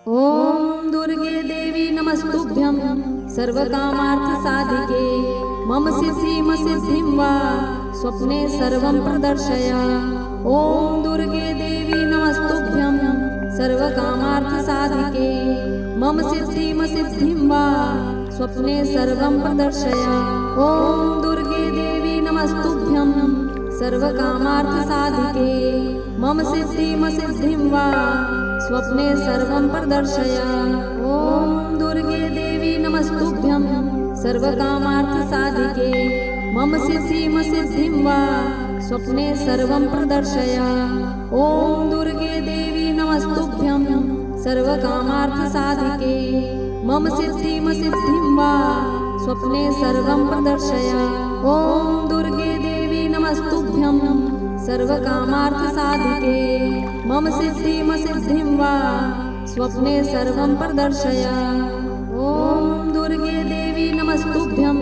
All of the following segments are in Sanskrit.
ॐ दुर्गे देवी नमस्तुभ्यं सर्वकामार्थसाधिके मम सिद्धिं वा स्वप्ने सर्वं प्रदर्शय। ॐ दुर्गे देवी नमस्तुभ्यं सर्वकामार्थसाधिके मम सिद्धिं वा स्वप्ने सर्वं प्रदर्शय। ॐ दुर्गे देवी नमस्तुभ्यं सर्वकामार्थसाधिके मम सिद्धिं वा स्वप्ने सर्वं प्रदर्शय। ॐ दुर्गे देवी नमस्तुभ्यं सर्वकामार्थसाधिके मम सिद्धिं वा स्वप्ने सर्वं प्रदर्शय। ॐ दुर्गे देवी नमस्तुभ्यं सर्वकामार्थसाधिके मम सिद्धिं वा स्वप्ने सर्वं प्रदर्शय। ॐ दुर्गे देवी नमस्तुभ्यं सर्वकामार्थसाधिके मम सिद्धिं वा स्वप्ने सर्वं प्रदर्शय। ॐ दुर्गे देवी नमस्तुभ्यं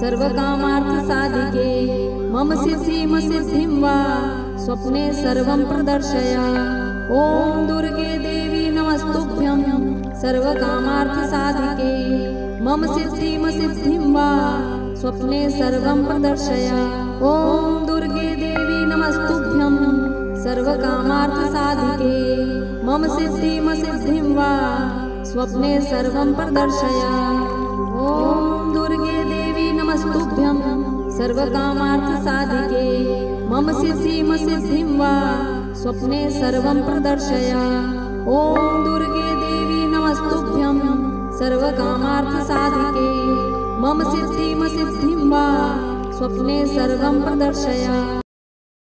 सर्वकामार्थसाधिके मम सिद्धिं वा स्वप्ने सर्वं प्रदर्शय। ॐ दुर्गे देवी नमस्तुभ्यं सर्वकामार्थसाधिके मम सिद्धिं वा स्वप्ने सर्वं प्रदर्शय। ॐ दुर्गे देवी नमस्तुभ्यं सर्वकामार्थसाधिके मम सिद्धिं वा स्वप्ने सर्वं प्रदर्शय। ॐ दुर्गे देवी नमस्तुभ्यं सर्वकामार्थसाधिके मम सिद्धिं वा स्वप्ने सर्वं प्रदर्शय। ॐ दुर्गे देवी नमस्तुभ्यं सर्वकामार्थसाधिके मम सिद्धिं वा स्वप्ने सर्वं प्रदर्शय।